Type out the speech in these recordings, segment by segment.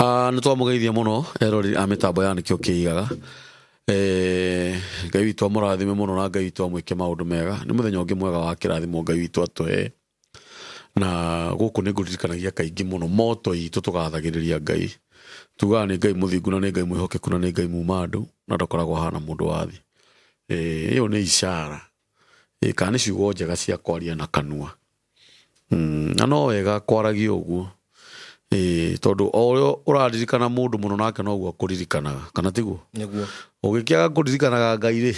Nä twamågeithia må no erori a mä tambo ya nä kä o kä igaga Ngai witå amå rathime må no na Ngai witå amwä ke maå ndå mega nä må thenya å ngä mwega wa kä rathimo Ngai witå atå na gå kå nä ngå ririkanagia kaingä må no moto itå tå gathagä rä ria Ngai tugaga nä Ngai må thingu na nä Ngai mwä hokeku na nä Ngai muma andå na ndakoragwo hana må ndå wa thä ä yo nä icara kana nä ciugo njega cia kwaria na kanua na no wega kwaragia å guo tondå o ũrĩa ũraririkana mũndũ mũno nake noguo akũririkanaga kana tiguo nĩguo ũgĩkĩaga kũririkanaga Ngai rĩ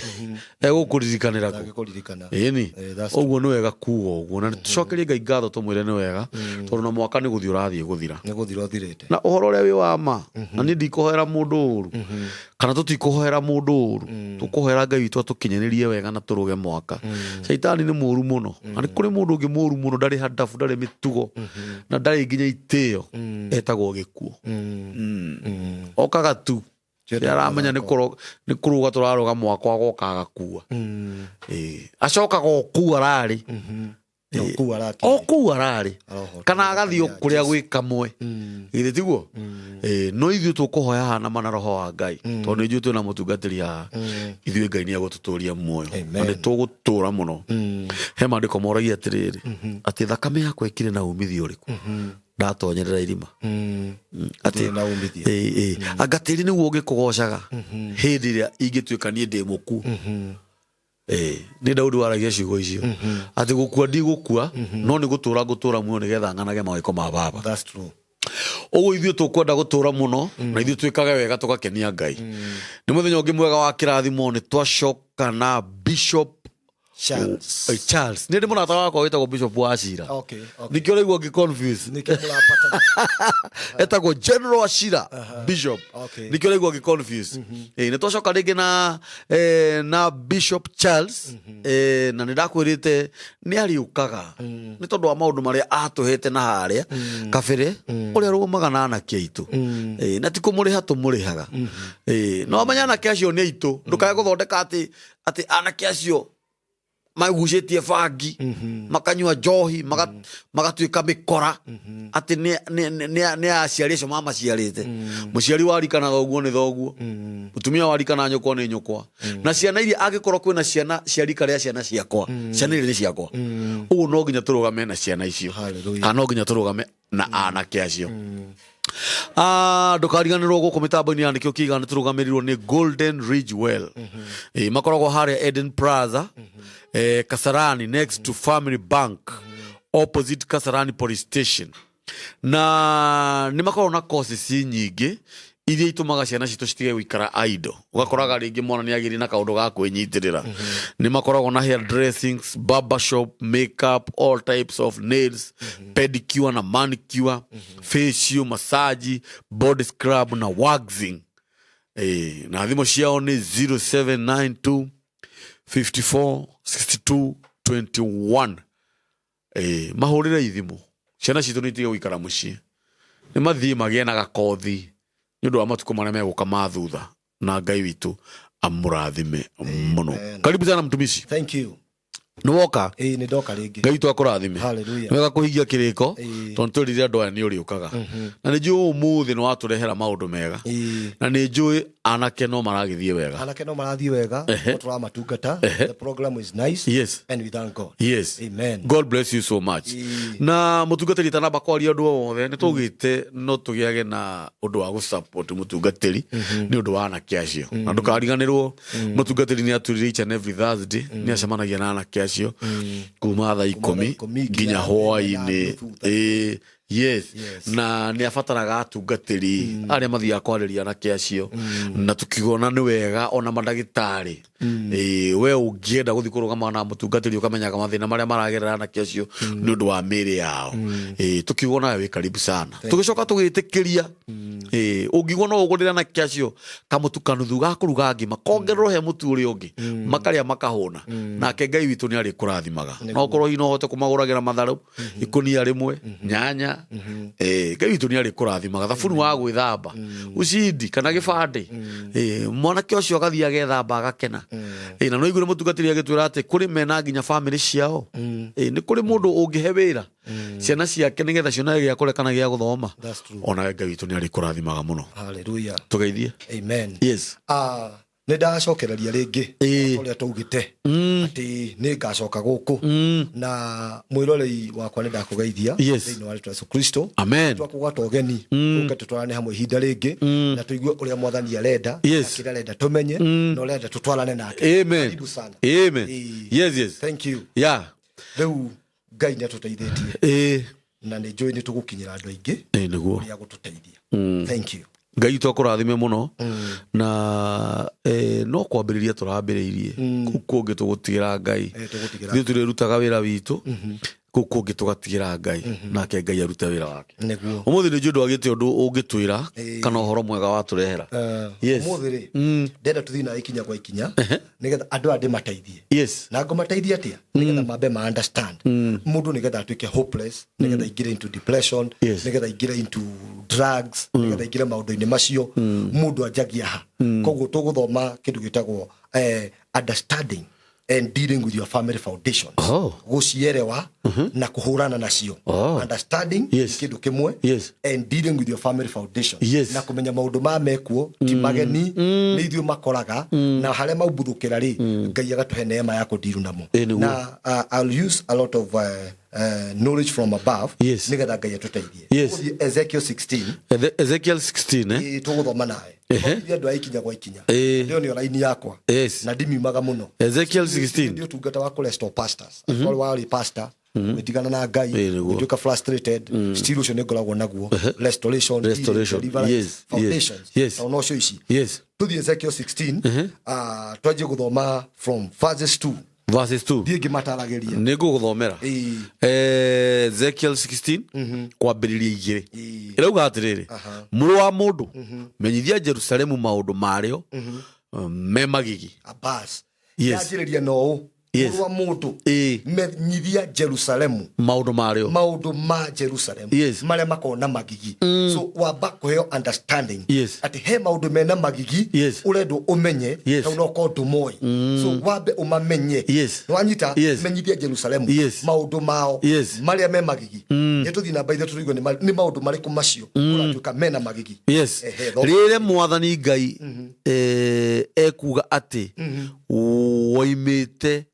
egũkũririkanĩra kũ ĩni ũguo nĩ wega kuga ũguo na tũcokerie Ngai ngatho tũmwĩre nĩ wega tondũ na mwaka nĩ gũthiĩ ũrathiĩ gũthira ũthirĩte na ũhoro ũrĩa wĩ wa ma na niĩ ndikũhoera mũndũ ũru kana tũtikũhoera mũndũ ũru tũkũhoera Ngai witũ atũkinyanĩrie wega na tũrũge mwaka Shaitani nĩ mũru mũno na nĩ kũrĩ mũndũ ũngĩ mũru mũno ndarĩ hadabu ndarĩ mĩtugo na ndarĩ nginya itĩo etagwo gĩkuũ okaga tu aramenya nĩ kũrũga tũrarũga mwaka agoka agakua acokaga o kuu ararĩ o kuu ararĩ kana agathiĩ kũrĩa gwĩ kamwe githĩ tiguo no ithuĩ tũkũhoya haha na mana roho wa Ngai tondũ nĩ ithuĩ twĩna mũtungatĩri haha ithuĩ Ngai nĩ egũtũtũria muoyo na nĩ tũgũtũra mũno he maandĩko moragia atĩrĩrĩ atĩ thakame yakwa ĩkĩrĩ na umithio ũrĩkũ ndatonyerera irima anga tĩri nĩguo ũngĩkũgocaga hĩndĩ ĩrĩa ingĩtuĩka niĩ ndĩ mũku nĩ Daudi waragia ciugo icio atĩ gũkua ndigũkua no nĩ gũtũra ngũtũra muoyo nĩgetha ng'anage mawĩko ma baba ũguo ithuĩ tũkwenda gũtũra mũno na ithuĩ twĩkage wega tũgakenia Ngai nĩ mũthenya ũngĩ mwega wa kĩrathimo nĩ twacoka na Bishop Charles nĩ ndĩ mũrata wakwa wĩtagwo Bishop Wachira nĩkĩo rĩguo ngĩ-confuse etagwo General Wachira Bishop nĩkĩo rĩguo ngĩ-confuse nĩ twacoka rĩngĩ na Bishop Charles na nĩ ndakwĩrĩte nĩ ariũkaga nĩ tondũ wa maũndũ marĩa atũhete na harĩa kabere ũrĩa arũgamaga na anake aitũ na ti kũmũrĩha tũmũrĩhaga no amenya anake acio nĩ aitũ ndũkae gũthondeka atĩ anake acio magucĩtie bangi makanyua njohi magatuĩka mĩkora atĩ nĩ aciari acio mamaciarĩte mũciari warikana thoguo nĩ thoguo mũtumia warikana nyũkwa nĩ nyũkwa na ciana iria angĩkorwo kwĩna ciana ciarika rĩa ciana ciakwa ciana iria nĩ ciakwa ũguo no nginya tũrũgame na ciana icio kana no nginya tũrũgame na anake acio ndũkariganĩrwo gũkũ mĩtambo-inĩ ya nĩkĩo kĩiga nĩ tũrũgamĩrĩirwo nĩ Golden Ridge Well makoragwo harĩa Eden Plaza Kasarani next to Family Bank opposite Kasarani Police Station na nĩ makoragwo na courses nyingĩ iria itũmaga ciana citũ citige gũikara idle ũgakoraga rĩngĩ mwana nĩ agĩrĩ na kaũndũ ga kwĩnyitĩrĩra nĩ makoragwo na hair dressings barber shop makeup all types of nails pedicure na manicure facial massage body scrub na waxing na thimũ ciao nĩ 0792 54 62 21 mahũrĩre ithimũ ciana citũ nĩ itige gũikara mũciĩ nĩ mathiĩ magĩe na gakothi nĩ ũndũ wa matukũ marĩa megũka ma thutha na Ngai witũ amũrathime mũno. Karibu sana mtumishi. Thank you. Nĩ woka? Nĩ ndoka rĩngĩ. Ngai witũ akũrathime. Hallelujah. Wega kũhingia kĩrĩko tondũ twĩrire andũ aya nĩ ũrĩũkaga na nĩ njũĩ ũmũthĩ nĩ watũrehera maũndũ mega na nĩ njũĩ anake no maragĩthiĩ wega tũramatungata. The program is nice. Yes. And we thank God. Yes. Amen. God bless you so much. Na mũtungatĩri tanamba kwaria ũndũ wothe nĩ tũgĩte no tũgĩage na ũndũ wa gũsupport mũtungatĩri nĩ ũndũ wa anake acio na ndũkariganĩrwo mũtungatĩri nĩ atũrire each and every Thursday nĩ acemanagia na anake acio kuma thaa 10 nginya hwaĩ-inĩ yes na nĩ abataraga atungatĩri arĩa mathiaga kwarĩria anake acio na tũkĩgona nĩ wega ona mandagĩtarĩ we ũngĩenda gũthiĩ kũrũgama na mũtungatĩri ũkamenyaga mathĩna marĩa maragerera anake acio nĩ ũndũ wa mĩĩrĩ yao tũkĩgona wĩ karibu sana tũgĩcoka tũgĩtĩkĩria ũngĩgwo no ũgũrĩre anake acio kamũtu kanuthu ga kũruga ngima kongererwo he mũtu ũrĩa ũngĩ makarĩa makahũna nake Ngai witũ nĩ arĩkũrathimaga no korwo hihi no ũhote kũmagũragĩra matharũ ikũnia rĩmwe nyanya Ngai witũ nĩ arĩkũrathimaga thabuni wa gwĩthamba ucindi kana gĩbandĩ mwanake ũcio agathiĩ agethamba agakena na no igũre mũtungatĩri agĩtwĩra atĩ kũrĩ mena nginya family ciao nĩ kũrĩ mũndũ ũngĩhe wĩra ciana ciake nigetha ciona gya kurekana gya guthoma That's true. ona Ngai witũ nĩ arĩ kũrathimaga mũno. Hallelujah. Tũgeithie. Amen. Yes. Nĩ ndacokereria rĩngĩ ũrĩa tũugĩte atĩ nĩ ngacoka gũkũ na mwĩrorei wakwa nĩ ndakũgeithia thĩinĩ wa rĩĩtwa Yesu Kristo. Amen. Twakũgwata ũgeni tũke tũtwarane hamwe ihinda rĩngĩ na tũigue ũrĩa Mwathani arenda na kĩrĩa arenda tũmenye na ũrĩa arenda tũtwarane nake. Amen. Karibu sana. Amen. Yes, yes. Thank you. Yeah. Rĩu Ngai nĩ atũteithĩtie na nĩ njũĩ nĩ tũgũkinyĩra andũ aingĩ nĩguo ũrĩa gũtũteithia. Thank you. Ngai witũ akũrathime mũno na no kwambĩrĩria tũrambĩrĩirie kũu kũngĩ tũgũtigĩra Ngai ithuĩ tũrĩrutaga wĩra witũ kũu kũngĩ tũgatigĩra Ngai nake Ngai arute wĩra wake. Ũmũthĩ nĩ njũĩ ndwagĩte ũndũ ũngĩtwĩra kana ũhoro mwega watũrehera. Ũmũthĩ rĩ ndenda tũthiĩ na ikinya gwa ikinya nĩgetha andũ aya ndĩmateithie na ngũmateithia atĩa nĩgetha mambe ma understand mũndũ nĩgetha atuĩke hopeless nĩgetha ingĩre into depression nĩgetha ingĩre into drugs nĩgetha ingĩre maũndũ-inĩ macio mũndũ anjagia ha. Koguo tũgũthoma kĩndũ gĩtagwo understanding and dealing with your family foundation. Gũcierewa na kũhũrana nacio. Understanding kĩndũ kĩmwe and dealing with your family foundation. Na kũmenya maũndũ ma mekuo ti mageni nĩ ithuĩ makoraga na harĩa maumbũthũkĩra rĩ Ngai agatũhe neema ya kũdiru namo. Na I'll use a lot of knowledge from above nĩgetha Ngai atũteithie. Ezekiel 16. Ezekiel 16 tũgũthoma nawe. Andũ aikinya gwa ikinya ndio nĩ raini yakwa na ndimiumaga mũno. Ezekiel 16 ndio tungata wa restore pastors. All wali pastor metigana na Ngai nduka frustrated still ucio nĩ ngoragwo naguo restoration foundations no cio ici. Tuthi Ezekiel 16 twanjie gũthoma from verses 2 Thiĩ ngĩmataragĩria nĩngũgũthomera Ezekiel 16 kwambĩrĩria 2 ĩrauga atĩrĩrĩ mũrũ wa mũndũ menyithia Jerusalemu maũndũ marĩo me magigi. Yanjĩrĩria no mũrũ wa mũndũ menyithia Jerusalemu maũndũ ma Jerusalem marĩa makona magigi. So wamba kũheo understanding atĩ he maũndũ mena magigi ũrendwo ũmenye na ũnokorwo ndũmoĩ. So wambe ũmamenye wanyita menyithia Jerusalemu maũndũ mao marĩa me magigi. Nĩtũthiĩ namba ithatũ tũigwe nĩ maũndũ marĩkũ macio ũratuĩka mena magigi. Rĩrĩa Mwathani Ngai ekuga atĩ woimĩte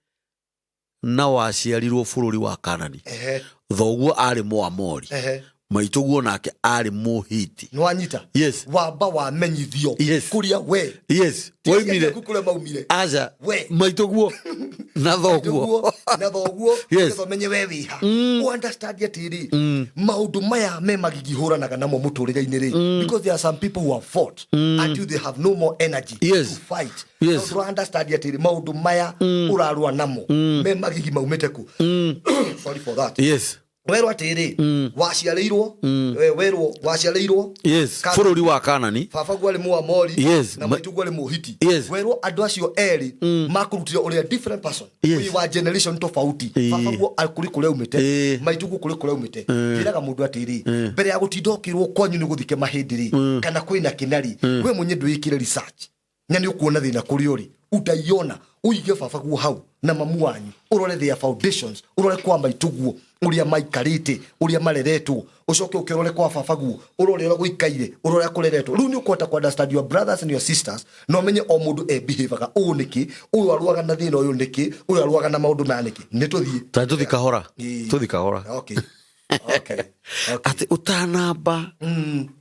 na waciarirwo bũrũri wa Kanani thoguo arĩ Mũamori maitũguo nake arĩ Mũhiti. Nwanyita wamba wamenyithio kũrĩa we woimire aja maitũguo na thoguo ũmenye we wĩha understand atĩrĩ maũndũ maya me magigi hũranaga namo mũtũrĩre-inĩ rĩ because there are some people who have fought until they have no more energy to fight. So understand atĩrĩ maũndũ maya ũrarũa namo me magigi maumĩte ku sorry for that. Werwo atĩrĩ waciarĩirwo bũrũri wa Kanani babaguo arĩ Mũamori na maitũguo arĩ Mũhiti. Werwo andũ acio erĩ makũrutire ũrĩa different person wa generation tofauti. Babaguo kũrĩ kũrĩa umĩte maitũguo kũrĩ kũrĩa umĩte. Njĩraga mũndũ atĩrĩ mbere ya gũtinda ũkĩrwo kwanyu nĩ gũthike mahĩndĩ rĩ kana kwĩna kĩnari we mwenye ndwĩkire research na nĩ ũkuona thĩna kũrĩ ũrĩ utaiona uige babaguo hau na mamu wanyu urore their foundations urore kwa maitũguo uria maikarĩte uria mareretwo ucoke ukirore kwa babaguo urore ũrĩa gũikaire urore akureretwo. Rĩu nĩ ũkũhota ku understand your brothers and your sisters no menye o mũndũ behavior ũũ nĩkĩ ũyũ aruaga na thĩna ũyũ nĩkĩ ũyũ aruaga na maũndũ maya nĩkĩ. Nĩ tũthiĩ tũthiĩ kahora atĩ ũtanamba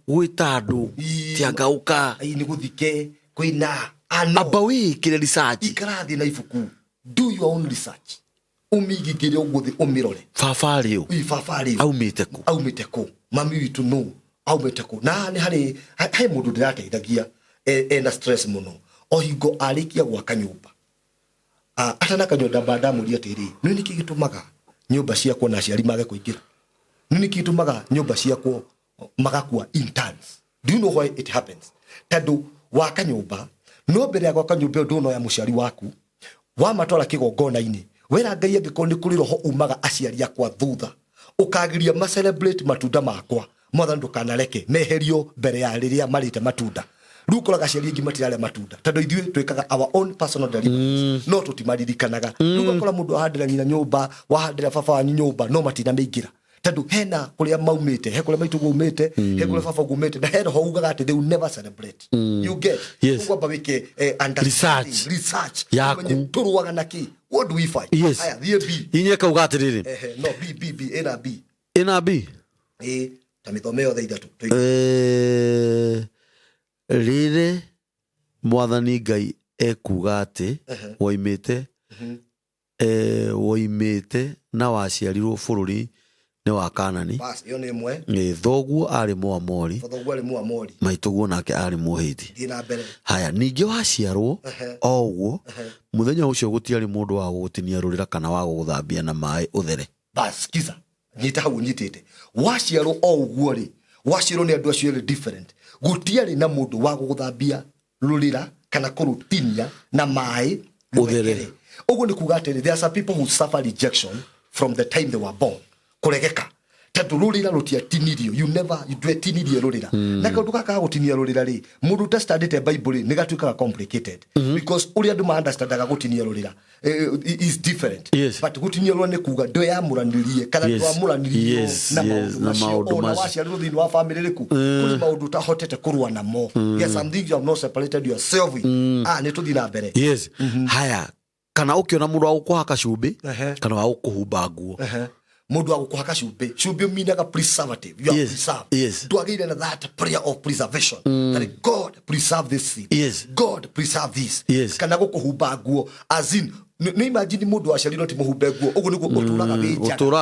gwĩta andũ tiangauka nĩ gũthike kwĩna amba wĩkĩre research ikarathi na ibuku do your own research umigigire ũgũthĩ ũmĩrore babarĩ aumĩte kũ mami witũ no aumĩte kũ. Na nĩ harĩ mũndũ ndĩrateithagia ena stress mũno o hingo arĩkia gwaka nyũmba atanaka nyũmba ndamũria atĩrĩ nĩ nĩkĩ gĩtũmaga nyũmba ciakwo na aciari mage kũingĩra nĩ nĩkĩ gĩtũmaga nyũmba ciakwo magakua interns. Do you know why it happens? Tondũ waka nyũmba no mbere ya gwaka nyũmba ũndũ no ya mũciari waku wa matwara kĩgongona-inĩ wera Ngai angĩkorwo nĩ kũrĩ roho umaga aciari akwa thutha ũkagiria ma celebrate matunda makwa Mwathani ndũkanareke meherio mbere ya rĩrĩa marĩte matunda. Rĩu ũkoraga aciari aingĩ matirarĩa matunda tondũ ithuĩ twĩkaga our own personal deliverance no tũtimaririkanaga. Rĩu ũkora mũndũ ahandĩra nyina nyũmba wahandĩra baba wanyu nyũmba no matinamĩingĩra Tadu hena kulia maumete, he kulia maitu gumete, he kulia fafa gumete, na hena hauga ati they will never celebrate. You get? Yes. Uwa bawike research. Yaku. Turu waga naki. What do we find? Yes. Aya, the B. Inye kaugate riri. No, B, ena B. Ena B. Tamithomeo tha ithatu. Riri Mwathani Ngai ekuga ati woimite na waciarirwo bururi ni wa Kanani. Bas, iyo ni imwe. Thoguo ari Muamori. Thoguo ari Muamori. Maituguo nake ari Muhiti. Dina mbere. Haya, ningi waciarwo o uguo muthenya ucio gutiari mundu wa gutinia rurira kana wa guthambia na mai uthere. Bas, kiza. Nyita hau nyitete. Waciarwo o uguo ri. Waciarwo ni andu acio different. Gutiari na mundu wa guthambia rurira kana kurutinia na mai uthere. Uguo ni kuga atiri, there are some people who suffer rejection from the time they were born. Kuregeka. Tatu rurira rutia tinirio. You do tinirio rurira. Na kaundu kaka gutinia rurira ri. Mundu ta study the Bible ni gatuika complicated. Because uri andu ma understand ga gutinia rurira is different. Yes. But gutinia rurira ni kuga ndo ya muranirie kana ndo amuranirie na maundu macio. Wacia ruthi wa family riku. Kuri maundu ta hotete kurwa na mo. Yes, something you have not separated yourself with. Ni tuthi na mbere. Yes. Haya. Kana ukiona mundu wa gukuhaka cumbi kana wa gukuhumba nguo. Mundu wa gukuhaka cumbi. Cumbi meaning a preservative. You are preserved. Yes. Tuagire na that prayer of preservation. That God preserve this thing. Yes. God preserve this. Yes. Kana gukuhumba nguo as in no imagine mundu wa ciariro ti muhumbe nguo ugu niguo uturaga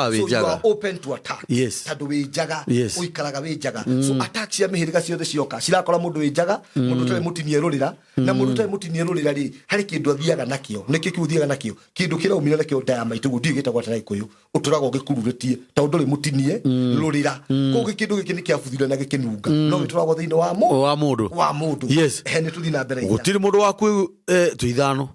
wijaga. So you are open to attack. Yes. Tadu wijaga uikaraga wijaga. So attack cia mihiriga ciothe cioka cirakora mundu wijaga mundu tare mutinie rurira na mundu tare mutinie rurira ri hari kindu athiaga nakio niki kiuthiaga nakio kindu kira umira nakio ndaya maitu guthii gitagwa tara ikuyu uturaga ugikururetie tondu ri mutinie rurira ko kindu giki ni kiabuthire na gikinunga no gituragwo thiini wa mundu. Yes. Ni tuthi na mbere gutiri mundu waku tuithano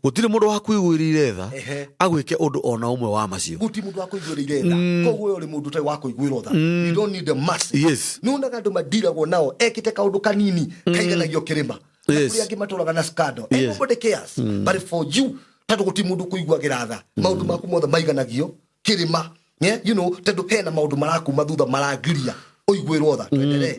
gutiri mundu waku igwirire tha agwike undu ona umwe wa macio. Guti mundu wa kuigwirire tha koguo uri mundu tai wa kuigwirwo tha. You don't need the mass. Yes. Nuna gandu madiragwo nao ekite kaundu kanini kaiganagio kirima. Kuri angi maturaga na scandal. Nobody cares. But for you tatu guti mundu kuigwagira tha maundu maku mothe maiganagio kirima. You know tatu hena maundu maraku mathutha maragiria oigwirwo tha. Twenderee.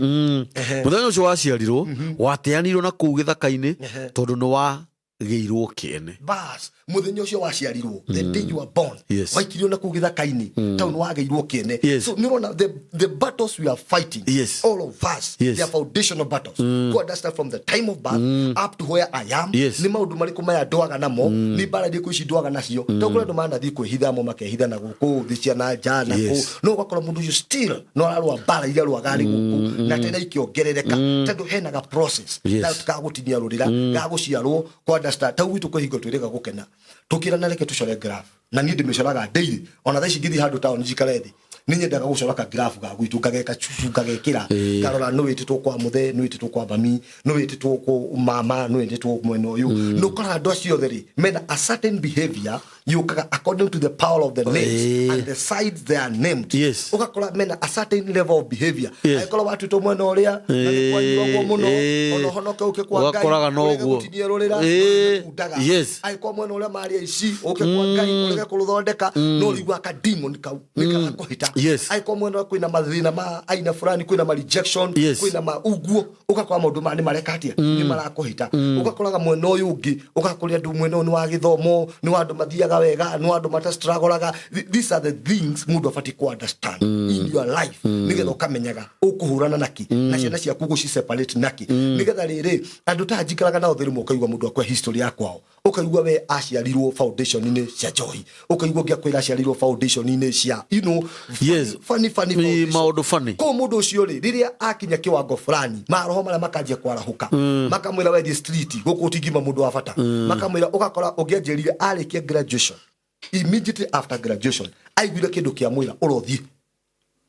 Muthenya ucio waciarirwo wateanirwo na kuu githaka-ini tondu ni wa geirwo kiene. Bas, muthenya ucio waciarirwo the day you were born. Waikirio na kugithaka-ini tauni wa geirwo kiene. So you know the battles we are fighting, all of us, they are foundational battles. Go understand from the time of birth up to where I am. Ni maundu mariku maya ndoaga namo ni bara ndiku ici ndoaga nacio tokure ndo mana thi kwihitha mo makehitha na guku thisia na jana ku no gakora mundu you still no arwa bara ira rwa gari guku na tena ikiongerereka tondu hena ga process that ka gutinia rurira ga guciarwo ko understand tawi tukuhingo twirega gukena tukira na reke tucore graph na ni ndimecoraga daily ona thaici ngithi handu town njikarethi ni nyendaga gucora ka graph ga gwitu ngageka chuchu ngagekira karora no wititwo kwa muthe no wititwo kwa bami no wititwo kwa mama no wititwo mweno uyu no kora ndo acio theri mena a certain behavior you according to the power of the names and the sides they are named. Ukakora mena a certain level of behavior aikora watu to mweno uria na ni kwa nyugo muno ono honoke uke kwa ngai ugakoraga noguo udaga aikwa mweno uria maria ici uke kwa ngai urege kuruthondeka no rigwa ka demon kau nika kuhita aikwa mweno kwina mathina ma aina fulani kwina ma rejection kwina ma uguo ukakora maundu mani marekatia ni marakuhita ugakoraga mweno uyu ungi ugakoria ndu mweno ni wa githomo ni wa andu mathiaga wega no andu mata struggleaga. These are the things mundu afati ku understand in your life nigetha ukamenyaga ukuhurana naki na ciana ciaku guci separate naki nigetha riri andu ta njikaraga na utheri mukaigwa mundu akwa history yakwao ukaigwa we aciarirwo foundation ine cia joy ukaigwa ngiakwira aciarirwo foundation ine cia funny maundu funny ko mundu ucio ri riria akinya kiwango fulani maroho mara makanjia kwarahuka makamwira we the street guku tigima mundu wa bata makamwira ugakora ungianjerire arikia graduation immediately after graduation aiguire kindu kia mwira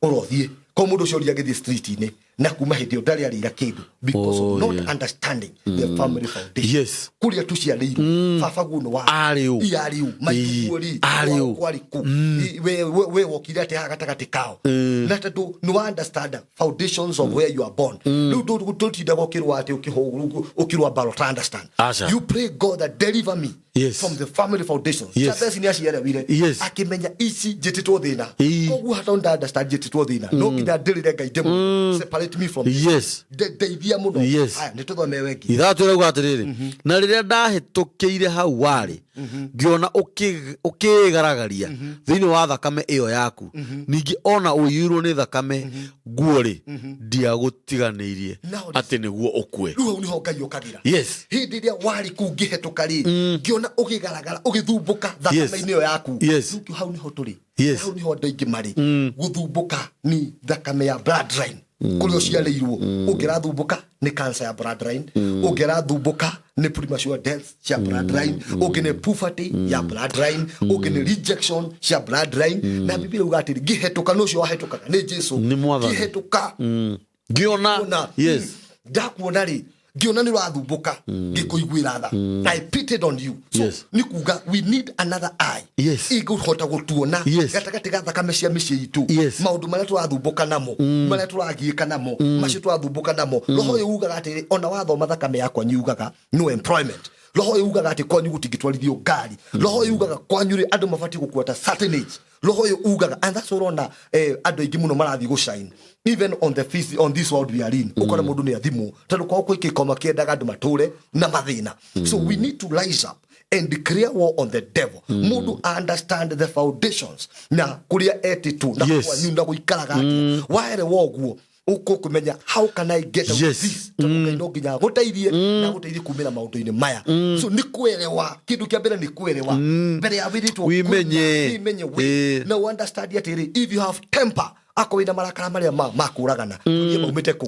urothie ko mundu cio riage the street ni na kuma hindi ndari ari ira kindu because of not understanding the family foundation. Yes. Kuria tuciariru baba guno wa ariu iariu maikuori kwari ku we wokire ate hagatagati kao na tatu no understand foundations of where you are born. No do tinda gokirwa ate ukirwa baro to understand. You pray God that deliver me from the family foundations. Chabesi ni aciara wire akimenya ici jetitwo thina kogu hata understand jetitwo thina no nginya ndirire ngai demo separate me from deithia muno aya nituthome wengi ithatu rauga atiriri na riria ndahitukiire hau wari ngiona ukigaragaria thiini wa thakame iyo yaku ningi ona uyirwo ni thakame guori ndiagutiganirie ati niguo ukue ruo ni ho ngai ukagira hindi ria wari kungihetuka ri ngiona ukigaragara ugithumbuka thakame-ini iyo yaku ruki hau ni ho turi hau ni ho ndoingi mari guthumbuka ni thakame ya bloodline kurio ciareirwo ungirathumbuka ni cancer ya bloodline ungirathumbuka ni premature death ya bloodline ungine poverty ya bloodline ungine rejection ya bloodline na Biblia ugatiri gihetuka no cio wahetuka ni Jesu gihetuka giona ndakuona ri giona ni rathumbuka gikuiguira tha I pitied on you so nikuga we need another eye iguhota gutuona gatagati ga thakame cia micie itu maundu maria turathumbuka namo maria turagiika namo macio turathumbuka namo roho yugaga atiri ona wathoma thakame yakwa nyugaga no employment roho yugaga ati kwanyu gutingitwarithio ngari roho yugaga kwanyu ri andu mabati gukuota certain age roho yugaga and that's all andu ingi muno marathi go shine even on the feast on this world we are in ukora mundu ni athimu tondu kwa kwiki koma kiendaga andu mature na mathina so we need to rise up and declare war on the devil. Mundu understand the foundations na kuria etitu na kwa nyunda guikaraga waere woguo uko kumenya how can I get out of this tondu kaino nginya guteithie na guteithie kumira maundu-ini maya so ni kuelewa kindu kia mbere ni kuelewa mbere ya vitu wimenye na understand atiri if you have temper ako wina marakara maria makuragana ye maumite ku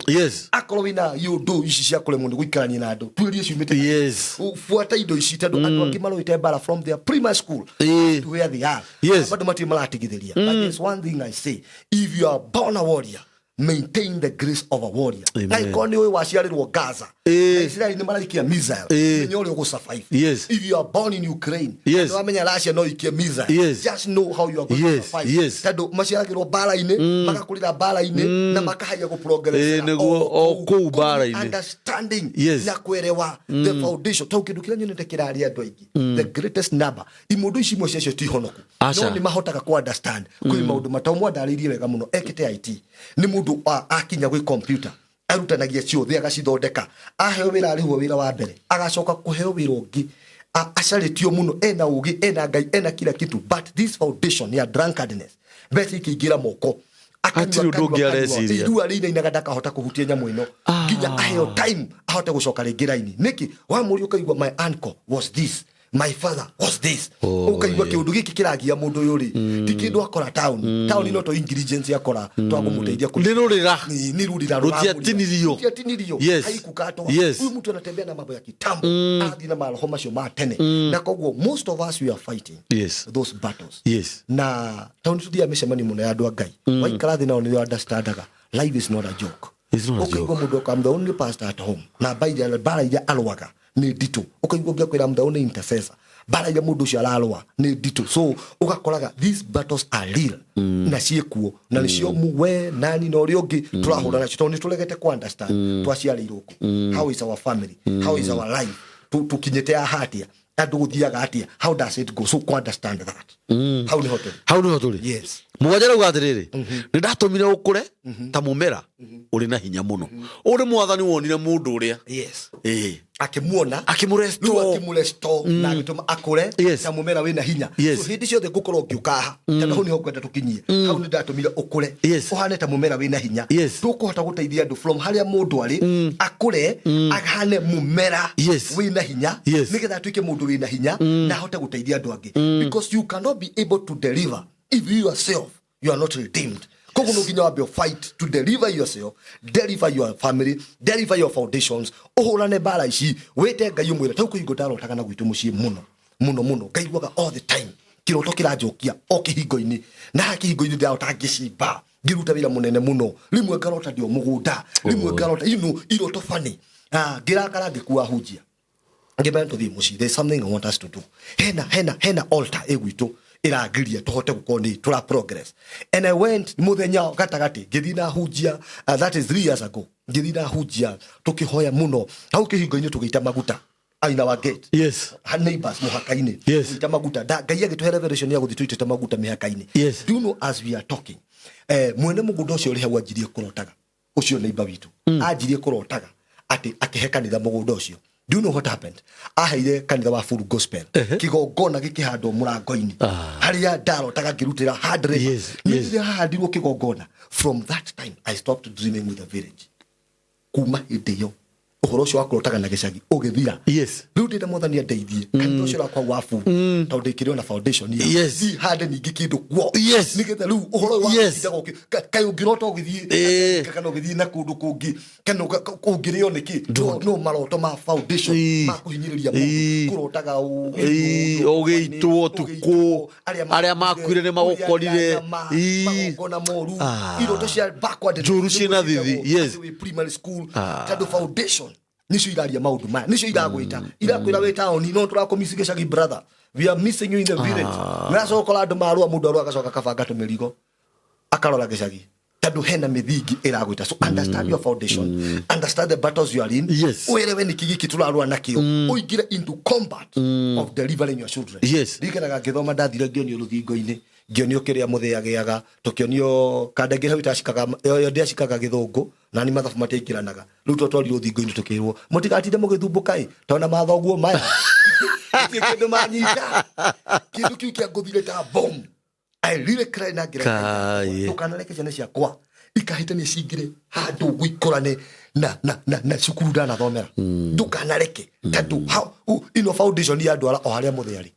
akoro wina yudo ici cia kule mundu guikarania na andu tuirie ciumite fuata indo ici tondu andu angi maroite bara from their primary school to where they are bado mati malatigithiria but there's one thing I say if you are born a warrior maintain the grace of a warrior. Like on you waciarirwo Gaza. Israel ni maraikia missile. Menyo go survive. If you are born in Ukraine, no amenya Russia no ikia missile. Just know how you are going to survive. Tado maciaragirwo bara-ini, makakurira bara-ini na makahaya go progress. Neguo ku bara-ini. Understanding na kuelewa the foundation. Tau kindu kira nyonete kirari andu aingi. The greatest number. Imundu ici mo cio tihonoku. No ni mahotaga ku understand. Kwi maundu mataumwa ndaririe wega muno ekite IT. Ni mundu akinya gwi computer arutanagia ciothe agacithondeka aheo wira ari huo wira wa mbere agacoka kuheo wira ungi acaritio muno ena ugi ena ngai ena kila kitu but this foundation ya drunkardness beti ikiingira moko ati ndungi areciria iru ari ina gadaka hota kuhutia nyamu ino nginya aheo time ahote gucoka ringira-ini niki wa muri ukaigwa my uncle was this my father was this ukaigwa kiundu giki kiragia mundu yuri tikindu akora town no to intelligence yakora twagumuteithia ku ni rurira rutiatinirio haikukato huyu mtu anatembea na mambo ya kitambo athi na maroho macio ma tene na koguo most of us we are fighting those battles na town tudia micemani muno ya andu angai waikara thi nao ni understandaga life is not a joke ukaigwa mundu kam the only pastor at home na bara ya alwaga ni dito ukaigwa ngiakwira muthe one intercessor bara ya mundu cio ararwa ni dito so ugakoraga these battles are real na ciekuo na nicio muwe nani no riongi turahura nacio tondu turegete ku understand twaciarirwo ku how is our family how is our life tukinyete ahatia andu guthiaga atia how does it go so ku understand that how ni hoturi mugajara ugatiriri ni ndatumire ukure ta mumera uri na hinya muno uri mwathani wonire mundu uria akimuona akimuresto na gituma akure ta mumera wina hinya so hindi ciothe gukorwo ngiukaha tondu hu ni ho kwenda tukinyie hau ni ndatumire ukure uhane ta mumera wina hinya tukuhota guteithia andu from haria mundu ari akure agane mumera wina hinya nigetha tuike mundu wina hinya na hote guteithia andu angi because you cannot be able to deliver if you yourself you are not redeemed. Kogu no ginya wabe fight to deliver yourself, deliver your family, deliver your foundations. Ohorane bara ici wete ngai umwira tau kuingo darotaka na gwitu mucii muno kaiguaga all the time kiroto kirajokia okihingo-ini na kihingo-ini ndarota ngicimba ngiruta wira munene muno rimwe ngarota ndio mugunda rimwe ngarota iroto funny ngirakara ngikuwa hujia ngibento thi muci. There's something I want us to do. Hena altar egwitu iragiria tuhote gukoni tura progress. And I went muthenya gatagati ngithina hujia that is 3 years ago. Ngithina hujia tukihoya muno au kihingo-ini tugiita maguta aina wa gate. Yes. Neighbors muhaka-ini. Yes. Tugiita maguta ngai agituhe revelation ya guthi tuitete maguta mihaka-ini. Yes. Do you know as we are talking mwene mugunda ucio ri hawa njirie kurotaga ucio neighbor witu anjirie kurotaga ati akihe kanitha mugunda ucio. Do you know what happened? Aheire kanitha wa Full Gospel kigongona gikihandwo murango-ini haria ndarotaga ngirutira hard labor. Nĩ hahandirwo kigongona. From that time I stopped dreaming with a village. Kuma hindi yo uhoro ucio wakurotaga na gicagi ugithira. Yes. Riu ndĩrenda Mwathani andeithie kanitha ucio wakwa wa Full tondũ ndĩkĩrĩ na foundation ya thi hande ningi kindu kuo nigetha riu uhoro wa ndago kai ungirota ugithie kana ugithie na kundu kungi kana ungirio niki no maroto ma foundation ma kuhinyiriria mundu kurotaga ugiitwo tuku aria makwire ni magukorire magongona moru iroto cia backward juru cina thithi. Yes. Primary school tado foundation nicio iraria maundu maya nicio iragwita irakwira we town no turakomisi gicagi brother we are missing you in the village. Nacokola andu marua mundu aru agacoka kabanga tumirigo akarora gicagi tado hena mithingi iragwita. So understand your foundation, understand the battles you are in. Werewe ni kigiki turarua nakio uingire into combat of delivering your children. Yes. Rikanaga ngithoma ndathire ngionio ruthingo-ini ngionio kiria mutheagiaga tukionio kadagire hau itacikaga yo ndiacikaga githungu na ni mathabu matiikiranaga riu twatwari ruthingo-ini tukirwo mutigatinde mugithumbukai tona mathoguo maya kindu manyita kindu kiu kia nguthire ta bomb. I really cry na ngira tukanareke ciana ciakwa ikahitania cingire handu gwikorane na cukuru ndanathomera ndukanareke tatu how ino foundation ya ndwara o haria mutheari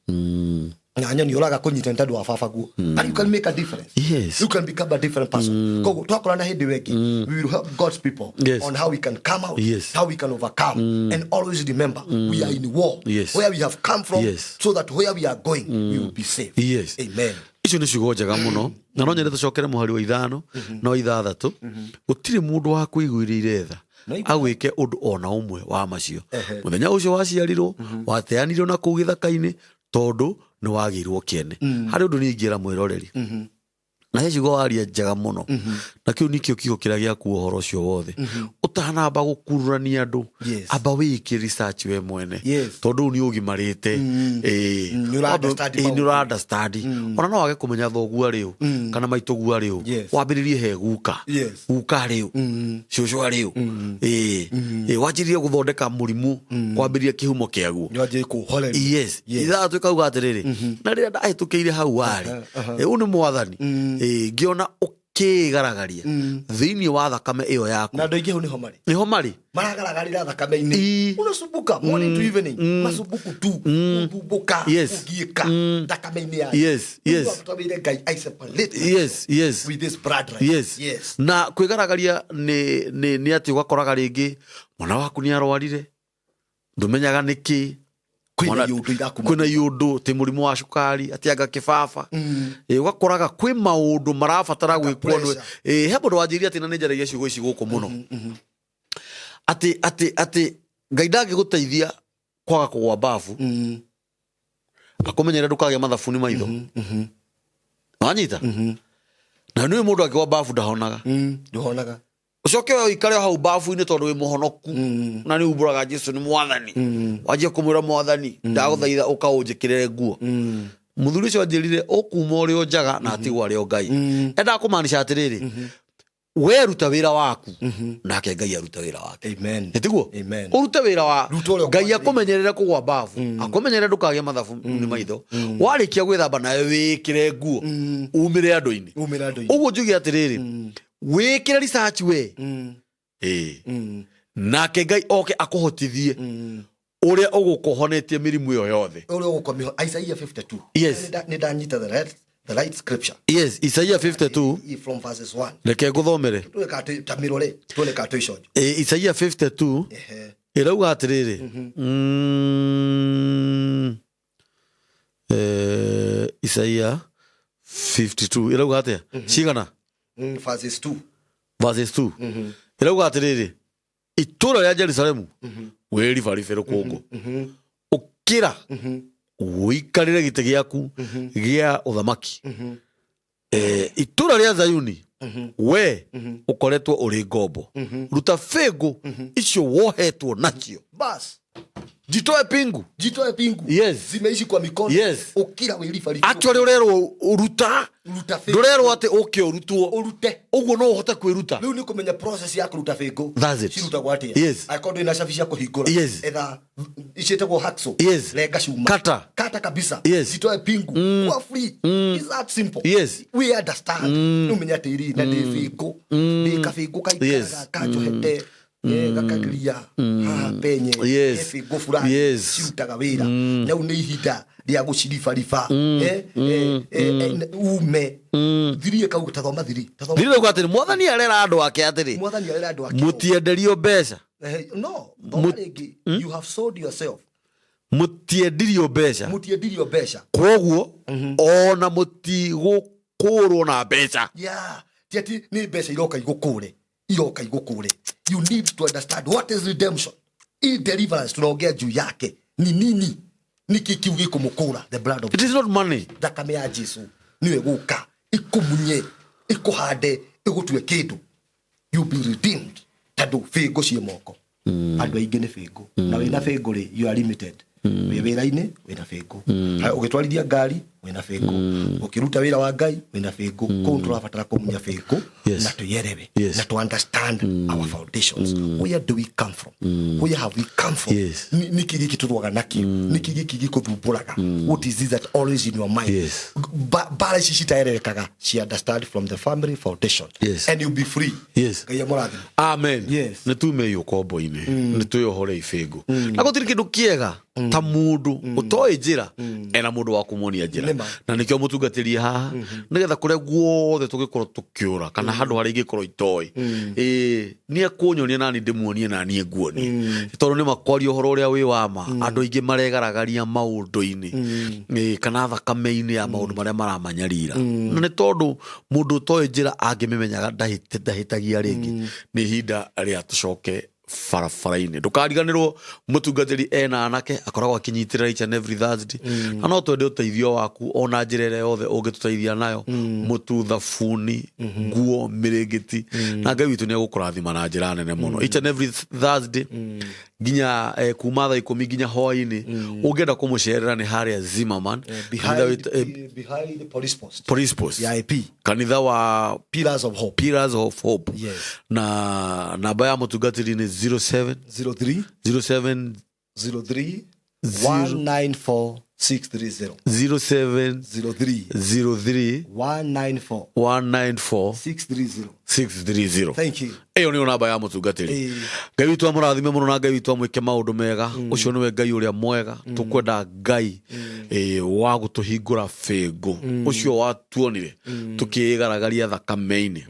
nganya ni oraga kunyita ntandu wa fafaguo and you can make a difference. Yes. You can become a different person. Kogo twakorana hindi wengi we will help God's people on how we can come out, how we can overcome and always remember we are in war. Where we have come from so that where we are going we will be safe. Amen. Icio nĩ ciugo njega mũno na no nyende tũcokere mũhari wa 5 no 6 gũtirĩ mũndũ wa kũiguĩrĩire tha agwĩke ũndũ ona ũmwe wa macio mũthenya ũcio waciarirwo wateanirwo na kũu gĩthaka-inĩ tondũ nĩ wagĩirwo kĩene harĩ ũndũ nĩ ingĩra mwĩroreri na he ciugo waria njega mũno na kĩu nĩkĩo kiugo kĩrĩa gĩaku ũhoro ũcio wothe ũtanamba gũkururania andũ amba wĩke research we mwene tondũ nĩ ũgimarĩte nĩ understand ona no wage kũmenya thoguo arĩ ũ kana maitũguo arĩ ũ wambĩrĩrie he guka arĩ ũ cũcũ arĩ ũ wanjĩrĩrie gũthondeka mũrimũ kwambĩrĩria kĩhumo kĩaguo ithatũ ĩkauga atĩrĩrĩ na rĩrĩa ndahĩtũkĩire hau warĩ ũyũ nĩ Mwathani ngiona ukigaragaria thiini wa thakame iyo yaku na ndoingi hu niho mari maragaragarira thakame-ini unasumbuka morning to evening masumbuku tu umbuka ugieka thakame-ini ya with this blood right. Na kwigaragaria ni ati ugakoraga ringi mwana waku ni arwarire ndumenyaga niki kwina yundu ti murimu wa cukari atianga kibaba ugakoraga kwi maundu marabatara gwikwo he mundu wanjiria ati na ninjaragia ciugo ici guku muno ati Ngai ndangĩgũteithia kwaga kũgwa bafu akumenyere ndũkagĩa mathabuni maitho wanyita na nĩ mũndũ akĩgwa bafu ndahonaga ucoke ikare hau bafu-inĩ tondũ wĩ mũhonoku na nĩ umbũraga Jesũ nĩ Mwathani wanjia kũmwĩra Mwathani ndagũthaitha ũkaũnjĩkĩrĩre nguo mũthuri ũcio anjĩrire ũkuma ũrĩ njaga na atigwo arĩ o Ngai endaga kũmaanisha atĩrĩrĩ we ruta wĩra waku nake Ngai aruta wĩra wake tiguo ũrute wĩra wa Ngai akũmenyerere kũgwa bafu akũmenyerere ndũkagĩa mathabuni maitho warĩkia gwĩthamba nawe wĩkĩre nguo umĩre andũ-inĩ ũguo njuge atĩrĩrĩ wĩkĩre research we nake Ngai oke akũhotithie ũrĩa ũgũkũhonetie mĩrimũ ĩyo yothe Isaiah 52 nĩ ndanyita the right scripture. Isaiah 52 from verses 1 reke ngũthomere Isaiah 52 ĩrauga atĩrĩrĩ Isaiah 52 ĩrauga atĩa cigana verses 2 irauga atiriri itura ya Jerusalemu weri farifero kongo ukira wikarire gite giaku gia uthamaki itura ria Zayuni we ukoretwo uri ngombo ruta fego icio wohetwo nacio bas jitoe pingu yes zimeishi kwa mikono yes ukira wirifa actually urero uruta ndurero ate okay urute uguo no uhota kwiruta riu ni kumenya process ya kuruta fego ciruta gwati yes akondo ina safisha kuhingura yes etha ichetagwo hacksaw yes lenga shuma kata kabisa yes jitoe pingu kwa free is that simple yes we understand no menya tiri na de fego ni kafego kaikara kajo hete gakagiria ha penye fego fulani cirutaga wira na une ihinda ria gucirifarifa ume thirie kau tathoma thiri gwatiri mwathani arera andu ake atiri mutienderio mbeca no you have sold yourself mutiendirio mbeca koguo ona mutigukurwo na mbeca tiati ni mbeca iroka igukure you need to understand what is redemption. Deliverance tunaongea juu yake ni nini? Niki kiugi kumukura the blood of it is not money. Thakame ya Jesu niwe guka ikumunye ikuhande igutwe kindu you be redeemed tadu fego cie moko andu aingi ni fego na wina fego ri you are limited wira-ini wina fego ugitwarithia ngari wina fego ukiruta wira wa Ngai wina fego ko turabatara kumunya fego na tuyerewe na to understand our foundations. Where do we come from? Where have we come from? Niki giki turwaga nakio niki giki gikuthumburaga what is it that always in your mind? Bara citaerekaga she understand from the family foundation and you'll be free. Ngai amurathi amen. Nitume yukombo-ini nituyohore ifego agotiri kindu kiega ta mundu utoi njira ena mundu wa kumuonia njira na nikio mutungatiri haha nigetha kure guothe tugikorwo tukiura kana handu hari gikorwo itoi ni akunyonia nani ndimuonie nani nguoni tondu ni makwaria uhoro uria wi wama andu ingi maregaragaria maundu-ini kana thakame-ini ya maundu maria maramanyarira na ni tondu mundu utoi njira angimemenyaga ndahitagia ringi ni hinda ria tucoke farafaraini ndukariganirwo mutungatiri ena anake akoragwo akinyitirira each and every Thursday no twende uteithio waku ona njirere yothe ungituteithia nayo mutu thabuni nguo mirigiti na Ngai witu ni agukurathima na njira nene muno each and every Thursday ginya kuma thaa 10 ginya hwaini ungenda kumucerera ni haria Zimmerman behind the police post VIP kanitha wa Pillars of Hope na namba ya mutungatiri ni 0703 194 630 0703 194 630. Thank you. Eyo ni namba ya mutungatiri. Ngai witu amurathime muno na Ngai witu amwike maundu mega. Ucio niwe Ngai uria mwega. Tukwenda Ngai wa gutuhingura fego. Ucio watuonire tukigaragaria thakame-ini.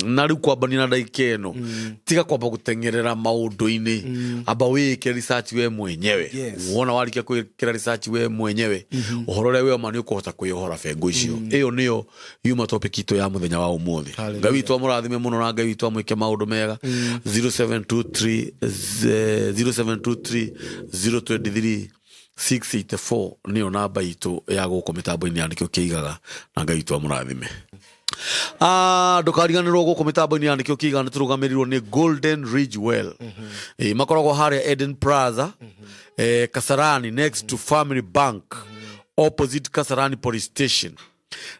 Na riu kwambania na ndaikeno. Tiga kwamba gutengerera maundu-ini. Amba wike research we mwenyewe. Wona warikia kwikira research we mwenyewe. Uhoro ria we mani ukuhota kwihora fego icio. Eyo niyo yuma topic itu ya muthenya wa umuthi. Ngai witu amurathime muno na Ngai witu amwike maundu mega 0723 023 684 niyo namba itu ya guko mitambo-ini andikio kiigaga na Ngai witu amurathime. Ndukariganirwo guko mitambo-ini andikio kiigaga niturugamirwo ni Golden Ridge Well makoragwo haria Eden Plaza Kasarani next to Family Bank opposite Kasarani Police Station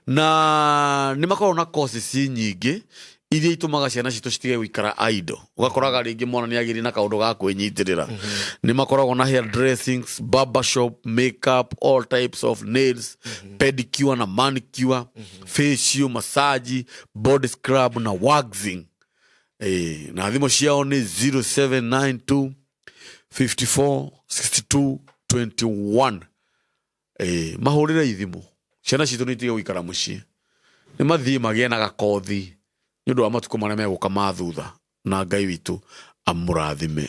na ni makoragwo na courses nyingi iria itumaga ciana citu citige gwikara idle ugakoraga ringi mwana ni agiri na kaundu ga kwinyitirira ni makoragwo na hair dressings, barber shop, makeup, all types of nails, pedicure na manicure, facial, massage, body scrub na waxing. Na thimo ciao ni 0792 54 62 21. Mahurire ithimo ciana citu nitige gwikara mucii ni mathii magie na gakothi ni undu wa matuko maria meguka mathutha na Ngai witu amurathime.